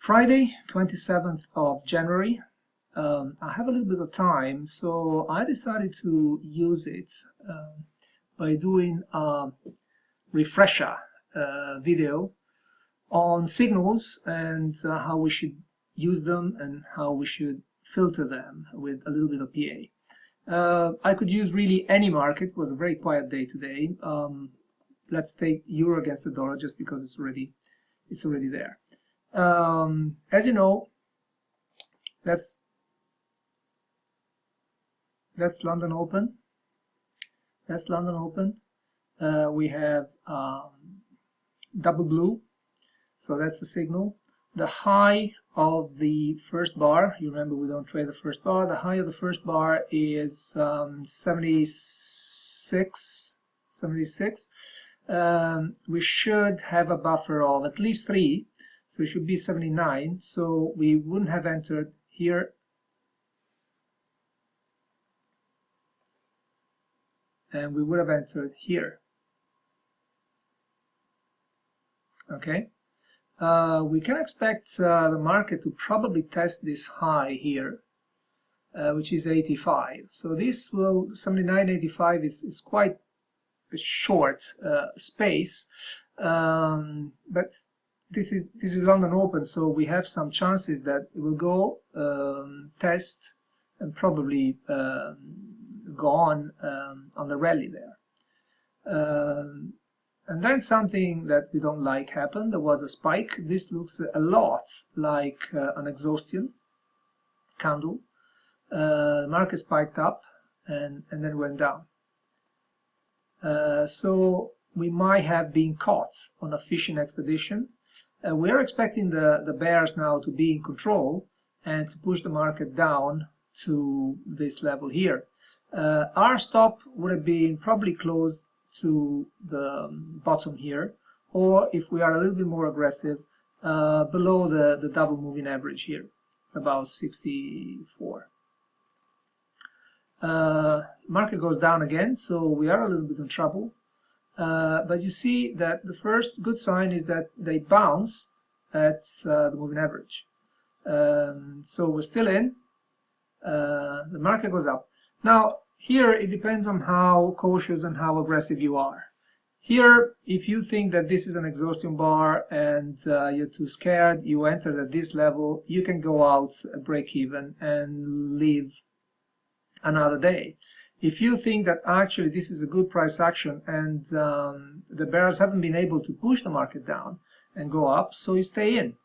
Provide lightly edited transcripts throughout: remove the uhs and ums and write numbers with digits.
Friday, 27th of January. I have a little bit of time, so I decided to use it by doing a refresher video on signals and how we should use them and how we should filter them with a little bit of PA. I could use really any market. It was a very quiet day today. Let's take euro against the dollar just because it's already there. As you know, that's London Open. That's London Open. We have double blue, so that's the signal. The high of the first bar, you remember we don't trade the first bar, the high of the first bar is 76. We should have a buffer of at least 3, so it should be 79, so we wouldn't have entered here and we would have entered here. Okay, we can expect the market to probably test this high here, which is 85. So this will 79.85 is quite a short space, but this is London Open, so we have some chances that it will go test and probably go on the rally there. And then something that we don't like happened. There was a spike. This looks a lot like an exhaustion candle. The market spiked up and then went down. So we might have been caught on a fishing expedition. We're expecting the bears now to be in control and to push the market down to this level here. Our stop would have been probably close to the bottom here, or if we are a little bit more aggressive, below the double moving average here, about 64. Market goes down again, so we are a little bit in trouble. But you see that the first good sign is that they bounce at the moving average. So we're still in. The market goes up. Now, here it depends on how cautious and how aggressive you are. Here, if you think that this is an exhaustion bar and you're too scared, you enter at this level, you can go out, break even, and leave another day. If you think that actually this is a good price action and the bears haven't been able to push the market down and go up, so you stay in.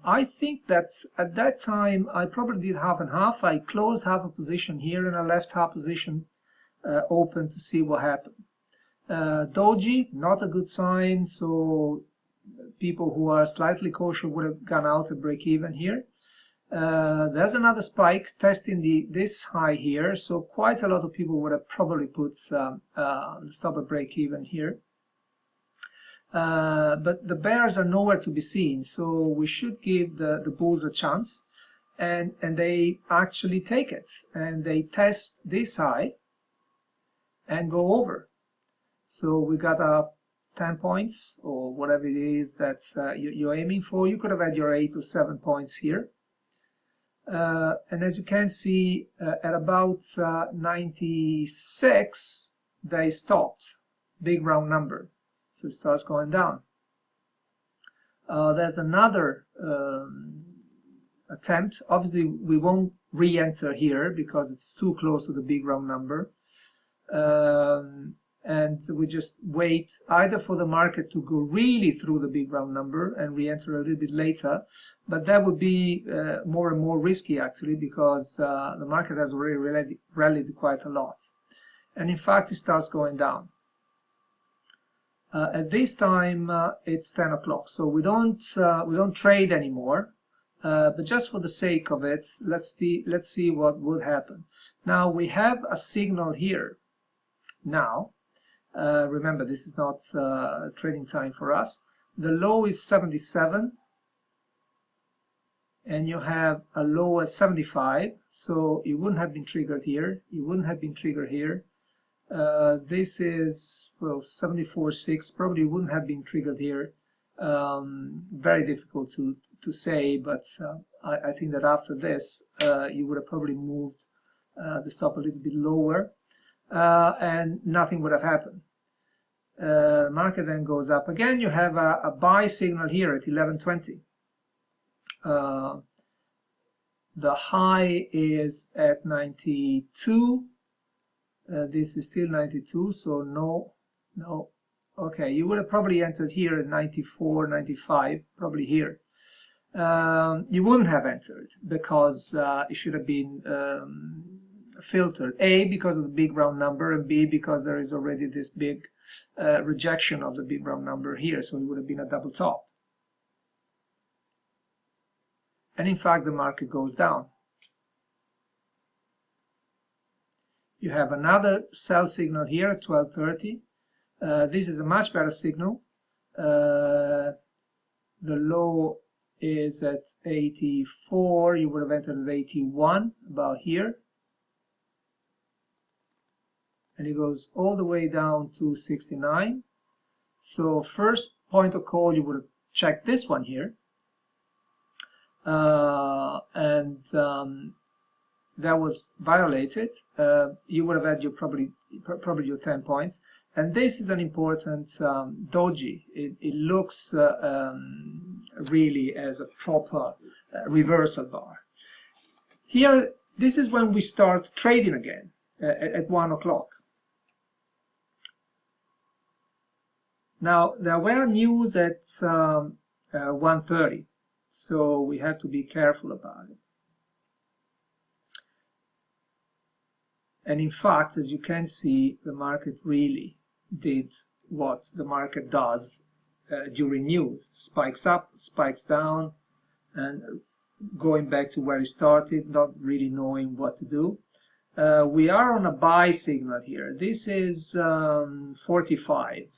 I think that at that time I probably did half and half. I closed half a position here and I left half position open to see what happened. Doji, not a good sign, so people who are slightly cautious would have gone out and break even here. There's another spike testing this high here, so quite a lot of people would have probably put stop at break even here. But the bears are nowhere to be seen, so we should give the bulls a chance, and they actually take it and they test this high and go over. So we got 10 points or whatever it is that you're aiming for. You could have had your 8 or 7 points here. And as you can see, at about 96 they stopped, big round number, so it starts going down. There's another attempt. Obviously we won't re-enter here because it's too close to the big round number, and we just wait either for the market to go really through the big round number and re-enter a little bit later, but that would be more and more risky actually, because the market has already rallied quite a lot, and in fact it starts going down. At this time it's 10 o'clock, so we don't trade anymore, but just for the sake of it, let's see what would happen. Now we have a signal here. Now remember, this is not trading time for us. The low is 77 and you have a low at 75, so it wouldn't have been triggered here, it wouldn't have been triggered here. This is, well, 74.6, probably wouldn't have been triggered here. Very difficult to say, but I think that after this you would have probably moved the stop a little bit lower, and nothing would have happened. Market then goes up again. You have a buy signal here at 11:20. The high is at 92. This is still 92, so no. Okay, you would have probably entered here at 94, 95, probably here. You wouldn't have entered because it should have been filtered. A, because of the big round number, and B, because there is already this big rejection of the big round number here, so it would have been a double top. And in fact, the market goes down. You have another sell signal here at 12:30. This is a much better signal. The low is at 84. You would have entered at 81, about here. And it goes all the way down to 69. So first point of call, you would have checked this one here. That was violated. You would have had your probably your 10 points. And this is an important doji. It looks really as a proper reversal bar. Here, this is when we start trading again at 1 o'clock. Now, there were news at 1:30, so we have to be careful about it. And in fact, as you can see, the market really did what the market does during news. Spikes up, spikes down, and going back to where it started, not really knowing what to do. We are on a buy signal here. This is 45.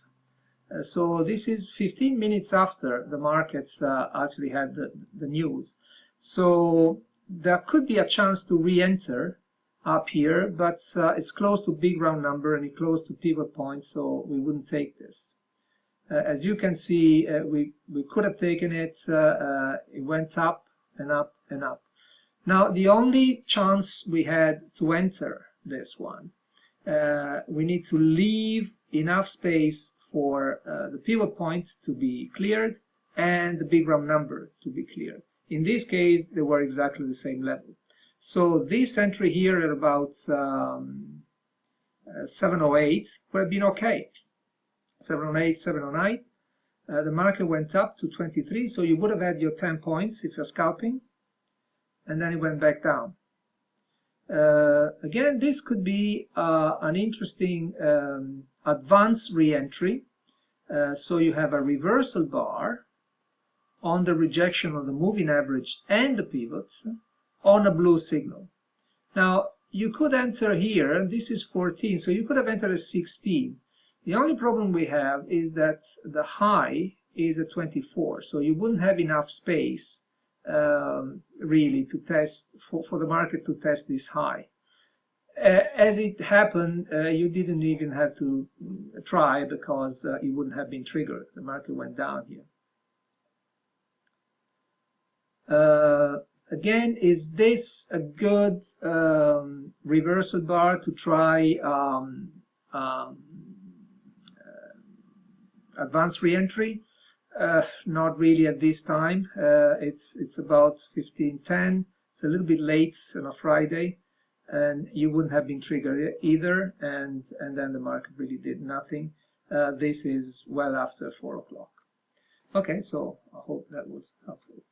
So this is 15 minutes after the markets actually had the news. So there could be a chance to re-enter up here, but it's close to big round number and it's close to pivot point, so we wouldn't take this. As you can see, we could have taken it. It went up and up and up. Now, the only chance we had to enter this one, we need to leave enough space for the pivot point to be cleared and the big round number to be cleared. In this case, they were exactly the same level. So this entry here at about 708 would have been okay. 708, 709. The market went up to 23, so you would have had your 10 points if you're scalping, and then it went back down. Again, this could be an interesting advanced re-entry. So you have a reversal bar on the rejection of the moving average and the pivots on a blue signal. Now, you could enter here, and this is 14, so you could have entered at 16. The only problem we have is that the high is at 24, so you wouldn't have enough space really to test, for the market to test this high. As it happened, you didn't even have to try because it wouldn't have been triggered. The market went down here. Again, is this a good reversal bar to try advanced re-entry? Not really at this time. It's about 15:10. It's a little bit late on a Friday, and you wouldn't have been triggered either. And then the market really did nothing. This is well after 4 o'clock. Okay, so I hope that was helpful.